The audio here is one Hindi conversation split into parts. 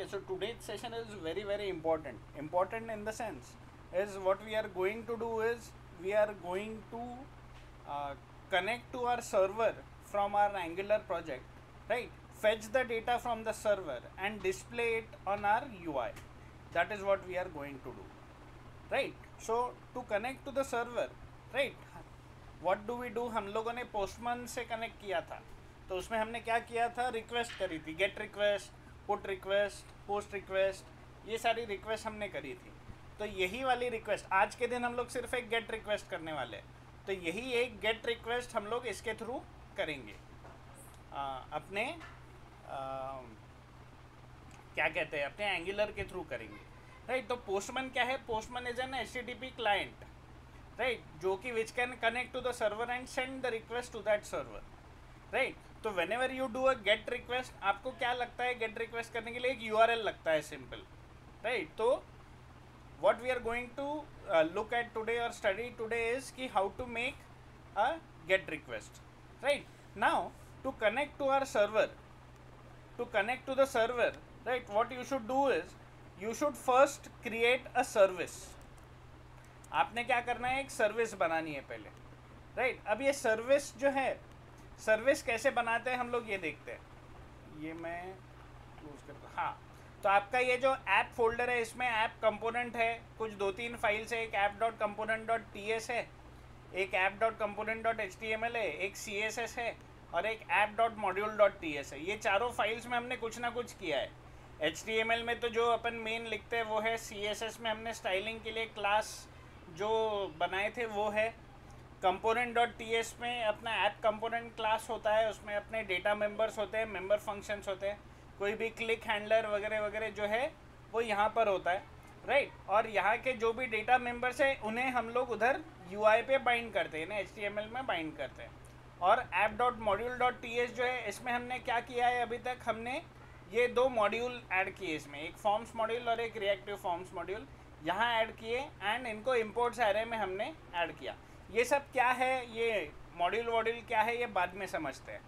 Okay, so today's session is very very important. Important in the sense is what we are going to do is we are going to uh, connect to our server from our Angular project, right? Fetch the data from the server and display it on our UI. That is what we are going to do, right? So to connect to the server, right? What do we do? हम लोगों ने पोस्टमैन से कनेक्ट किया था, तो उसमें हमने क्या किया था, रिक्वेस्ट करी थी, gate request, put request, post request, ये सारी रिक्वेस्ट हमने करी थी. तो यही वाली रिक्वेस्ट आज के दिन हम लोग सिर्फ एक गेट रिक्वेस्ट करने वाले हैं. तो यही एक गेट रिक्वेस्ट हम लोग इसके थ्रू करेंगे, अपने क्या कहते हैं, अपने एंगुलर के थ्रू करेंगे, राइट? तो पोस्टमैन क्या है? Postman is an HTTP client, right, जो कि which can connect to the server and send the request to that server, right? तो whenever you do a get request, आपको क्या लगता है गेट रिक्वेस्ट करने के लिए? एक URL लगता है, सिंपल, राइट? तो what we are going to look at today or study today is ki how to make a get request, right? Now to connect to our server, to connect to the server, right, what you should do is you should first create a service. आपने क्या करना है? एक सर्विस बनानी है पहले, राइट? अब ये सर्विस जो है, सर्विस कैसे बनाते हैं हम लोग ये देखते हैं. ये मैं क्लोज करता, हाँ. तो आपका ये जो ऐप फोल्डर है, इसमें ऐप कंपोनेंट है, कुछ 2-3 फाइल्स है. एक app.component.ts है, एक app.component.html है, एक CSS है और एक app.module.ts है. ये चारों फाइल्स में हमने कुछ ना कुछ किया है. HTML में तो जो अपन मेन लिखते हैं वो है, CSS में हमने स्टाइलिंग के लिए क्लास जो बनाए थे वो है, component.ts में अपना ऐप कंपोनेंट क्लास होता है, उसमें अपने डेटा मेंबर्स होते हैं, मेंबर फंक्शंस होते हैं, कोई भी क्लिक हैंडलर वगैरह वगैरह जो है वो यहाँ पर होता है, राइट? और यहाँ के जो भी डेटा मेंबर्स है उन्हें हम लोग उधर UI पे बाइंड करते हैं, ना HTML में बाइंड करते हैं. और app.module.ts जो है, इसमें हमने क्या किया है? अभी तक हमने ये 2 मॉड्यूल ऐड किए इसमें, एक फॉर्म्स मॉड्यूल और एक रिएक्टिव फॉर्म्स मॉड्यूल यहाँ ऐड किए एंड इनको इम्पोर्ट्स एरे में हमने ऐड किया. ये सब क्या है, ये मॉड्यूल वॉड्यूल क्या है, ये बाद में समझते हैं,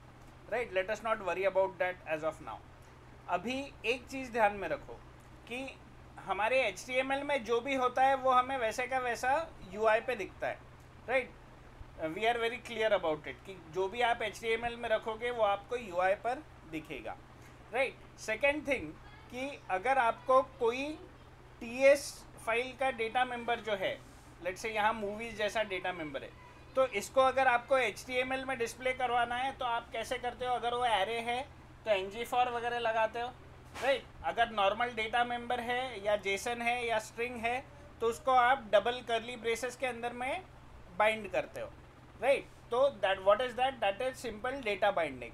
right? Let us not worry about that as of now. अभी एक चीज़ ध्यान में रखो कि हमारे HTML में जो भी होता है वो हमें वैसे का वैसा UI पे दिखता है, right? We are very clear about it कि जो भी आप HTML में रखोगे वो आपको UI पर दिखेगा, राइट? सेकेंड थिंग कि अगर आपको कोई TS फाइल का डेटा मेंबर जो है, लेट्स से यहाँ मूवीज़ जैसा डेटा मेंबर है, तो इसको अगर आपको HTML में डिस्प्ले करवाना है तो आप कैसे करते हो? अगर वो एरे है तो ng-for वगैरह लगाते हो, राइट? अगर नॉर्मल डेटा मेंबर है या जेसन है या स्ट्रिंग है तो उसको आप डबल कर्ली ब्रेसेस के अंदर में बाइंड करते हो, राइट? तो that what is that? That is simple data binding,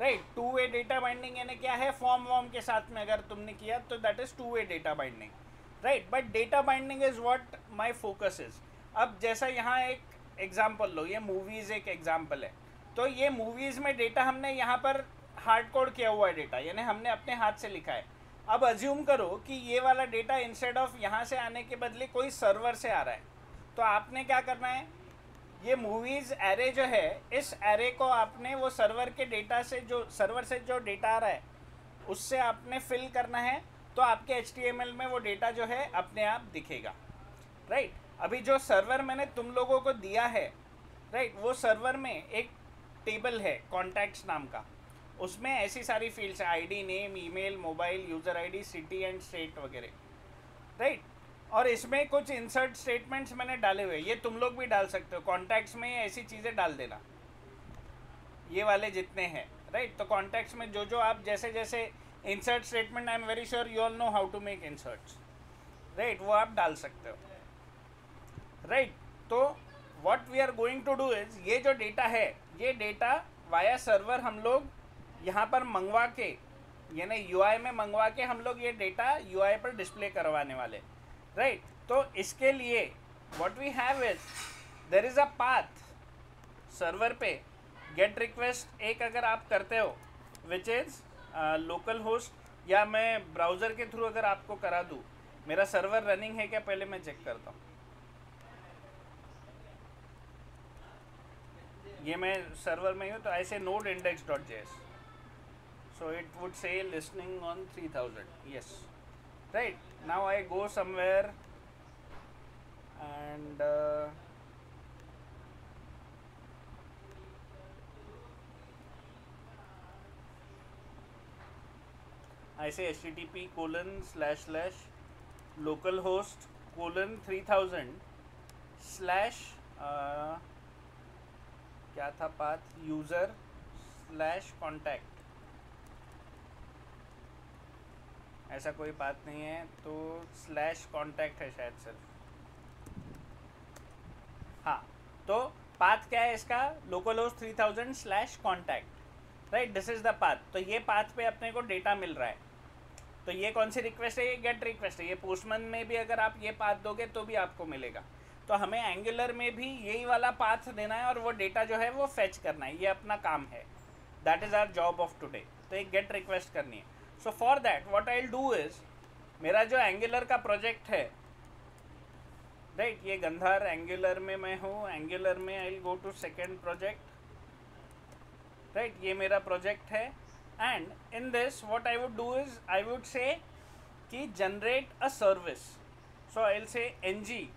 right? 2-way data binding यानी क्या है? फॉर्म वॉर्म के साथ में अगर तुमने किया तो that is 2-way data binding, right? But data binding is what my focus is. अब जैसा यहाँ एक एग्जाम्पल लो, ये मूवीज़ एक एग्जाम्पल है. तो ये मूवीज़ में डेटा हमने यहाँ पर हार्ड कोड किया हुआ है डेटा, यानी हमने अपने हाथ से लिखा है. अब अज्यूम करो कि ये वाला डेटा इंस्टेड ऑफ यहाँ से आने के बदले कोई सर्वर से आ रहा है, तो आपने क्या करना है? ये मूवीज़ एरे जो है, इस एरे को आपने वो सर्वर के डेटा से, जो सर्वर से जो डेटा आ रहा है उससे आपने फिल करना है. तो आपके HTML में वो डेटा जो है अपने आप दिखेगा, राइट? अभी जो सर्वर मैंने तुम लोगों को दिया है, राइट, वो सर्वर में एक टेबल है कॉन्टैक्ट्स नाम का, उसमें ऐसी सारी फील्ड्स है, ID, name, email, mobile, user ID, city and state वगैरह, राइट? और इसमें कुछ इंसर्ट स्टेटमेंट्स मैंने डाले हुए, ये तुम लोग भी डाल सकते हो. कॉन्टैक्ट्स में ऐसी चीज़ें डाल देना, ये वाले जितने हैं, राइट? तो कॉन्टैक्ट्स में जो जो आप जैसे जैसे insert statement, I am very sure you all know how to make inserts, right, वो आप डाल सकते हो, राइट? तो what we are going to do is, ये जो डेटा है, ये डेटा वाया सर्वर हम लोग यहाँ पर मंगवा के, यानी UI में मंगवा के हम लोग ये डेटा UI पर डिस्प्ले करवाने वाले, राइट? तो इसके लिए what we have is, there is a path server पे. गेट रिक्वेस्ट एक अगर आप करते हो विच इज़ लोकल होस्ट, या मैं ब्राउज़र के थ्रू अगर आपको करा दूँ, मेरा सर्वर रनिंग है क्या पहले मैं चेक करता हूँ. ये मैं सर्वर में हूँ, तो ऐसे node index.js, So it would say listening on 3000. Yes. Right. Now I go somewhere and I say http / localhost / 3000 / क्या था पाथ यूज़र / कॉन्टैक्ट, ऐसा कोई पाथ नहीं है तो /कॉन्टैक्ट है शायद सर. हाँ, तो पाथ क्या है इसका, localhost 3000 / contact. Right, this is the path. तो ये पाथ पे अपने को डेटा मिल रहा है. तो ये कौन सी रिक्वेस्ट है, ये गेट रिक्वेस्ट है. ये पोस्टमैन में भी अगर आप ये पाथ दोगे तो भी आपको मिलेगा. तो हमें एंगुलर में भी यही वाला पाथ देना है और वो डेटा जो है वो फेच करना है. ये अपना काम है. That is our job of today. तो एक गेट रिक्वेस्ट करनी है. So for that what I will do is, मेरा जो एंगुलर का प्रोजेक्ट है, राइट, ये गंधार एंगुलर में मैं हूँ. एंगुलर में I will go to second project. Right, ये मेरा प्रोजेक्ट है. And in this what I would do is I would say कि generate a service. So I will say NG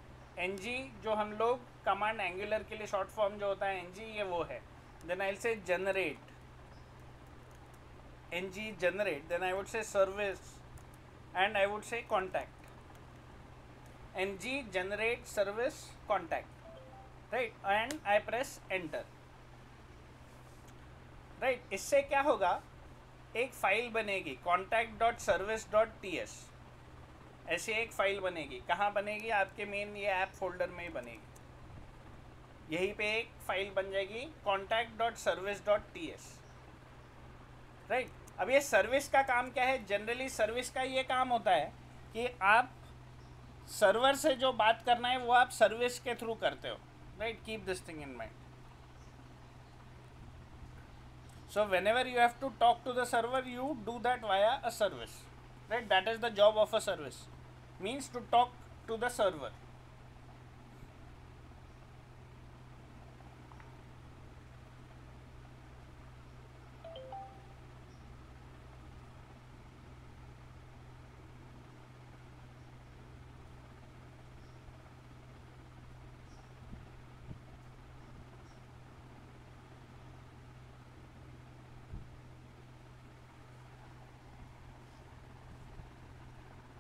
जो हम लोग कमांड एंगुलर के लिए शॉर्ट फॉर्म जो होता है एनजी, ये वो है. Then I will say generate NG generate. Then I would say service and I would say contact. NG generate service contact. Right, and I press enter. Right, इससे क्या होगा, एक फाइल बनेगी contact.service.ts. ऐसे एक फाइल बनेगी. कहाँ बनेगी, आपके मेन ये ऐप फोल्डर में ही बनेगी. यहीं पे एक फाइल बन जाएगी contact.service.ts. राइट, अब ये सर्विस का काम क्या है, जनरली सर्विस का ये काम होता है कि आप सर्वर से जो बात करना है वो आप सर्विस के थ्रू करते हो. Right, keep this thing in mind. So whenever you have to talk to the server, you do that via a service. Right, that is the job of a service, means to talk to the server.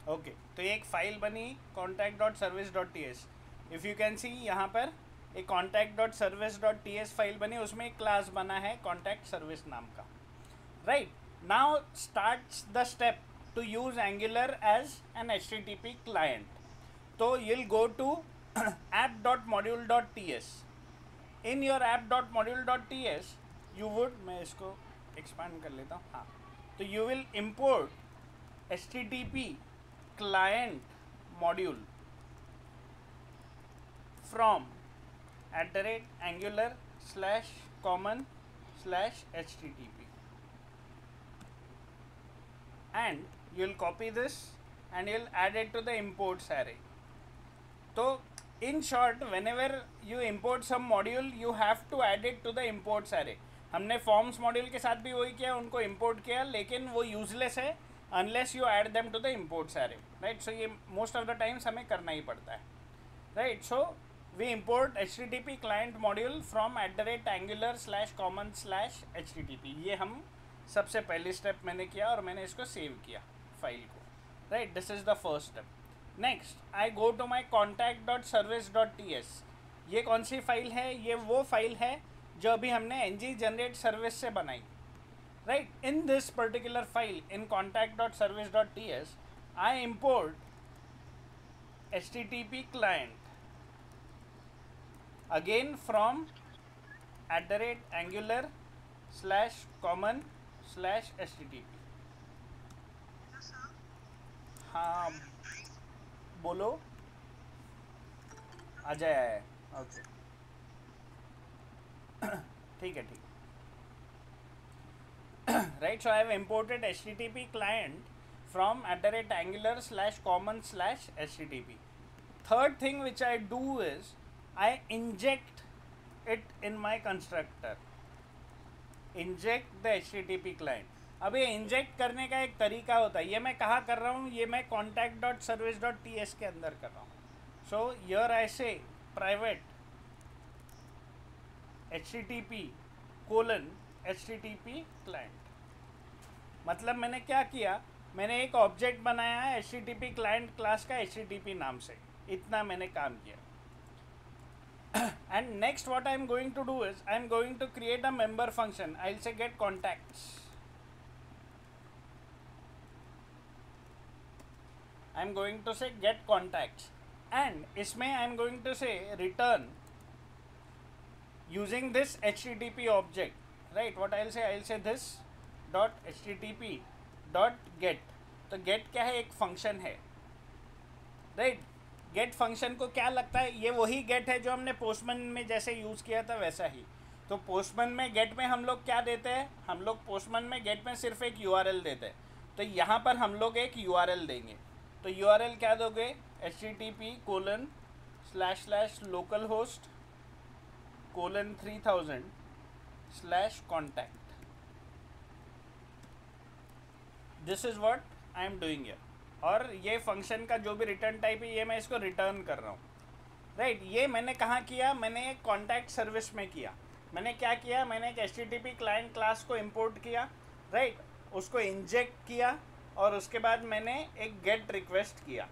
Okay, तो ये एक फाइल बनी contact.service.ts. If you can see यहाँ पर एक contact.service.ts फाइल बनी, उसमें एक क्लास बना है contact service नाम का. Right, now starts the step to use Angular as an HTTP client. तो you'll go to app.module.ts. in your app.module.ts you would, मैं इसको एक्सपांड कर लेता हूँ. हाँ, तो you will import HTTP client module from @angular/common/http, and you'll copy this and you'll add it to the imports array. So in short, whenever you import some module you have to add it to the imports array. हमने forms module के साथ भी वही किया, उनको import किया, लेकिन वो useless है unless you add them to the imports array. Right, so ये most of the times हमें करना ही पड़ता है. Right, so we import HTTP client module from @angular/common/http. ये हम सबसे पहली स्टेप मैंने किया और मैंने इसको सेव किया फाइल को. Right, this is the first step. Next I go to my contact.service.ts. ये कौन सी फाइल है, ये वो फाइल है जो अभी हमने ng generate service से बनाई. Right, in this particular file in contact.service.ts I import HTTP client again from @angular/common/http. हाँ बोलो, आ जाए. ओके, ठीक है, ठीक. Right, so I have imported HTTP client from @angular/common/http. Third thing which I do is I inject it in my constructor. Inject the HTTP client. अब ये इंजेक्ट करने का एक तरीका होता है, ये मैं कहाँ कर रहा हूँ, ये मैं contact.service.ts के अंदर कर रहा हूँ. सो हियर आई से प्राइवेट http://http client. मतलब मैंने क्या किया, मैंने एक ऑब्जेक्ट बनाया है http client क्लास का http नाम से, इतना मैंने काम किया. And next what I am going to do is I am going to create a member function. I'll say get contacts. I am going to say get contacts, and इसमें I am going to say return using this http object, right? What I'll say this dot http dot get. तो get क्या है, एक फंक्शन है, राइट? गेट फंक्शन को क्या लगता है, ये वही गेट है जो हमने पोस्टमैन में जैसे यूज़ किया था वैसा ही. तो पोस्टमैन में गेट में हम लोग क्या देते हैं, हम लोग पोस्टमैन में गेट में सिर्फ एक URL देते हैं. तो यहाँ पर हम लोग एक URL देंगे. तो URL क्या दोगे, http://localhost:3000/contact. This is what I am doing here. और ये फंक्शन का जो भी रिटर्न टाइप है ये मैं इसको रिटर्न कर रहा हूँ, राइट? ये मैंने कहाँ किया, मैंने एक कॉन्टैक्ट सर्विस में किया. मैंने क्या किया, मैंने एक HTTP क्लाइंट क्लास को इंपोर्ट किया, राइट? उसको इंजेक्ट किया और उसके बाद मैंने एक गेट रिक्वेस्ट किया,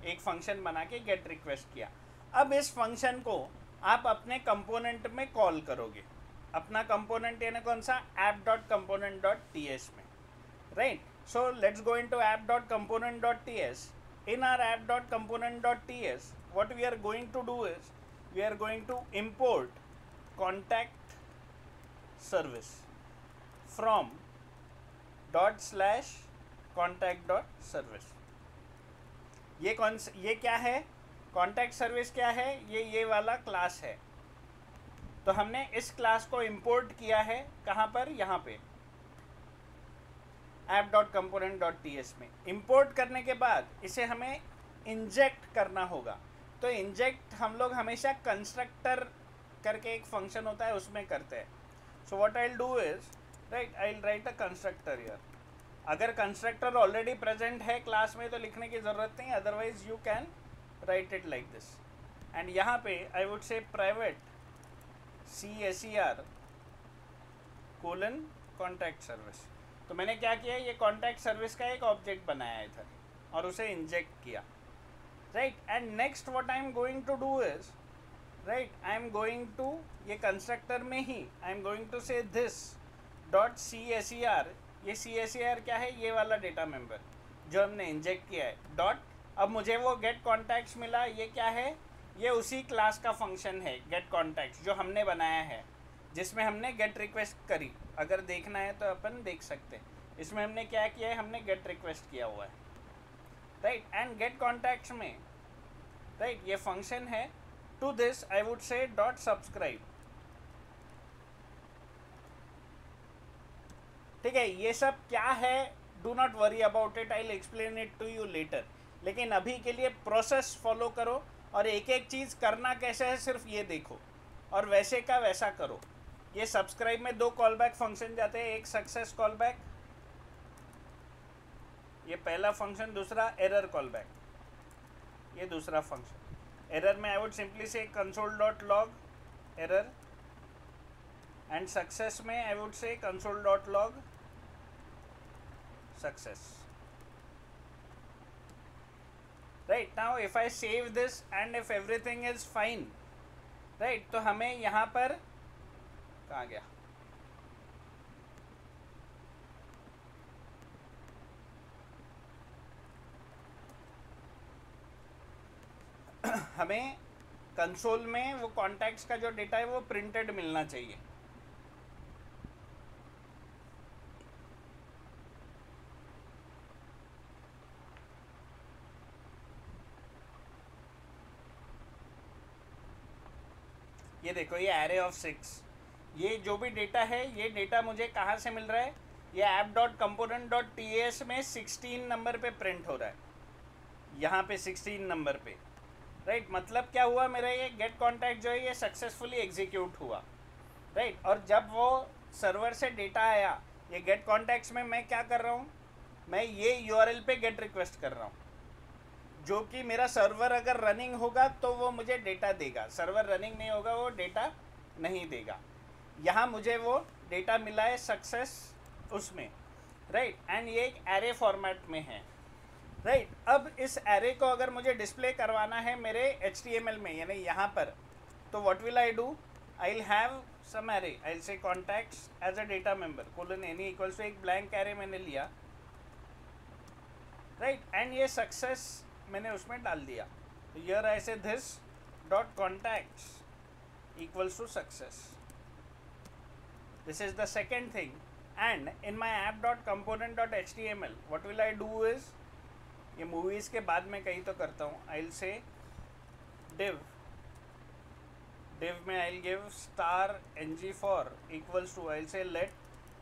एक फंक्शन बना के गेट रिक्वेस्ट किया. अब इस फंक्शन को आप अपने कंपोनेंट में कॉल करोगे. अपना कंपोनेंट यानी कौन सा, app.component.ts में, right? So let's go into app.component.ts. In our app.component.ts, what we are going to do is we are going to import contact service from ./contact.service. ये क्या है, कॉन्टैक्ट सर्विस क्या है, ये वाला क्लास है. तो हमने इस क्लास को इंपोर्ट किया है कहाँ पर, यहाँ पे app.component.ts में. इंपोर्ट करने के बाद इसे हमें इंजेक्ट करना होगा. तो इंजेक्ट हम लोग हमेशा कंस्ट्रक्टर करके एक फंक्शन होता है उसमें करते हैं. So what I will do is, right, I will write a constructor here. अगर कंस्ट्रक्टर ऑलरेडी प्रेजेंट है क्लास में तो लिखने की ज़रूरत नहीं, otherwise you can write it like this. And यहाँ पे आई वुड से प्राइवेट CSER:*contact service. तो मैंने क्या किया, ये कॉन्टैक्ट सर्विस का एक ऑब्जेक्ट बनाया इधर और उसे इंजेक्ट किया, right? And next what I am going to do is, right, I am going to, ये कंस्ट्रक्टर में ही I am going to say this dot CSER. ये CSER क्या है, ये वाला डेटा मेंबर जो हमने इंजेक्ट किया है, डॉट. अब मुझे वो गेट कॉन्टैक्ट्स मिला, ये क्या है, ये उसी क्लास का फंक्शन है गेट कॉन्टैक्ट्स जो हमने बनाया है, जिसमें हमने गेट रिक्वेस्ट करी. अगर देखना है तो अपन देख सकते हैं. इसमें हमने क्या किया है, हमने गेट रिक्वेस्ट किया हुआ है, राइट? एंड गेट कॉन्टैक्ट्स में, राइट, ये फंक्शन है. To this I would say dot subscribe. ठीक है, ये सब क्या है, do not worry about it, I will explain it to you later. लेकिन अभी के लिए प्रोसेस फॉलो करो और एक एक चीज़ करना कैसे है सिर्फ ये देखो और वैसे का वैसा करो. ये सब्सक्राइब में 2 कॉलबैक फंक्शन जाते हैं, एक सक्सेस कॉलबैक, ये पहला फंक्शन, दूसरा एरर कॉलबैक, ये दूसरा फंक्शन. एरर में आई वुड सिंपली से console.log एरर, एंड सक्सेस में आई वुड से console.log success. Right, now if I save this and if everything is fine, right, तो हमें यहाँ पर कहाँ गया, हमें कंसोल में वो कॉन्टैक्ट्स का जो डेटा है वो प्रिंटेड मिलना चाहिए. ये देखो, ये एरे ऑफ 6, ये जो भी डेटा है ये डेटा मुझे कहाँ से मिल रहा है, ये app.component.ts में 16 नंबर पे प्रिंट हो रहा है, यहाँ पे 16 नंबर पे, राइट? मतलब क्या हुआ, मेरा ये गेट कॉन्टैक्ट जो है ये सक्सेसफुली एग्जीक्यूट हुआ, राइट? और जब वो सर्वर से डेटा आया ये गेट कॉन्टैक्ट्स में मैं क्या कर रहा हूँ, मैं ये यूआरएल पे गेट रिक्वेस्ट कर रहा हूँ, जो कि मेरा सर्वर अगर रनिंग होगा तो वो मुझे डेटा देगा, सर्वर रनिंग नहीं होगा वो डेटा नहीं देगा। यहाँ मुझे वो डेटा मिला है सक्सेस उसमें, राइट, एंड ये एक एरे फॉर्मेट में है, राइट। अब इस एरे को अगर मुझे डिस्प्ले करवाना है मेरे HTML में, यानी यहाँ पर, तो what will I do, I will have some array, I will say contacts as a data member colon any equals to एक ब्लैंक एरे मैंने लिया, राइट, एंड ये सक्सेस मैंने उसमें डाल दिया, तो हियर आई से this dot contacts equals to success. This is the second thing, and in my app.component.html what will I do is, ये movies के बाद में कहीं तो करता हूँ, I'll say div में I'll give star ng4 equals to, I'll say let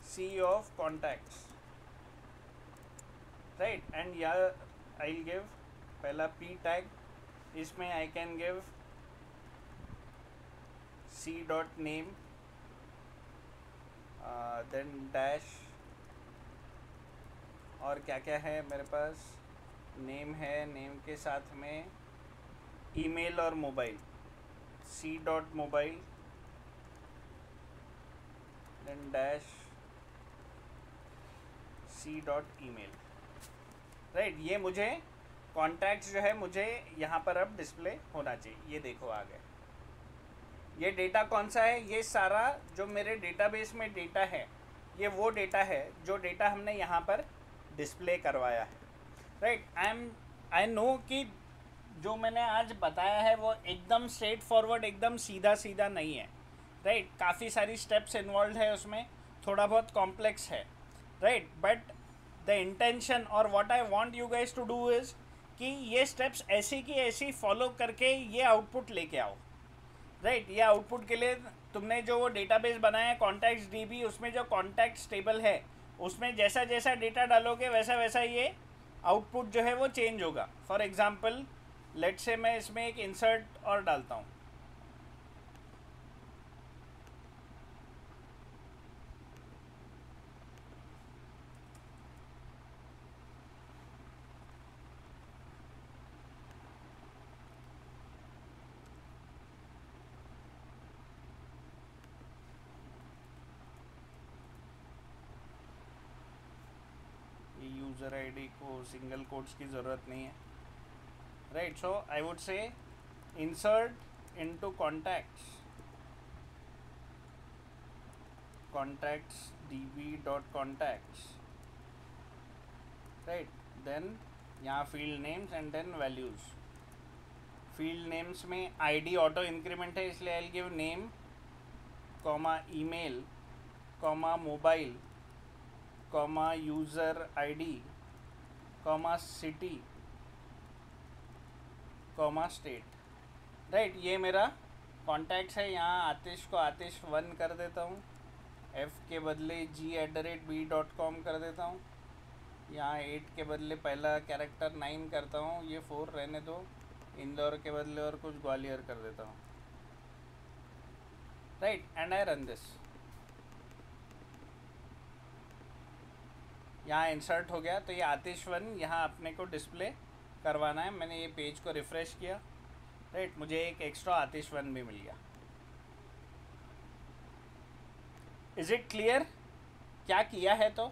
c of contacts, right, and here I'll give पहला p tag, इसमें I can give c dot name, then dash, और क्या क्या है मेरे पास, नेम है, नेम के साथ में ईमेल और mobile, c dot mobile, then dash c dot email, right. ये मुझे कॉन्टैक्ट्स जो है मुझे यहाँ पर अब डिस्प्ले होना चाहिए। ये देखो आ गए, ये डेटा कौन सा है, ये सारा जो मेरे डेटाबेस में डेटा है, ये वो डेटा है जो डेटा हमने यहाँ पर डिस्प्ले करवाया है, राइट। आई नो कि जो मैंने आज बताया है वो एकदम स्ट्रेट फॉरवर्ड, एकदम सीधा सीधा नहीं है, राइट, काफ़ी सारी स्टेप्स इन्वॉल्व है उसमें, थोड़ा बहुत कॉम्प्लेक्स है, राइट, बट द इंटेंशन और what I want you guys to do is कि ये स्टेप्स ऐसी की ऐसी फॉलो करके ये आउटपुट लेके आओ, राइट। ये आउटपुट के लिए तुमने जो वो डेटाबेस बनाया है कॉन्टैक्ट्स DB, उसमें जो कॉन्टैक्ट्स टेबल है उसमें जैसा जैसा डेटा डालोगे वैसा वैसा ये आउटपुट जो है वो चेंज होगा। फॉर एग्जांपल लेट से मैं इसमें एक इंसर्ट और डालता हूँ, यूज़र आईडी को सिंगल कोट्स की ज़रूरत नहीं है, right. So I would say insert into contacts DB dot contacts, right, then यहाँ field names and then values. Field names में ID ऑटो इंक्रीमेंट है इसलिए I give name comma email comma mobile comma user ID comma city comma state, right. ये मेरा कॉन्टैक्ट्स है। यहाँ आतिश को आतिश1 कर देता हूँ, F के बदले g@b.com कर देता हूँ, यहाँ 8 के बदले पहला कैरेक्टर 9 करता हूँ, ये 4 रहने दो, इंदौर के बदले और कुछ ग्वालियर कर देता हूँ, right, and I run this. यहाँ इंसर्ट हो गया, तो ये आतिश1 यहाँ अपने को डिस्प्ले करवाना है। मैंने ये पेज को रिफ़्रेश किया, राइट, मुझे एक एक्स्ट्रा आतिश1 भी मिल गया। इज़ इट क्लियर क्या किया है? तो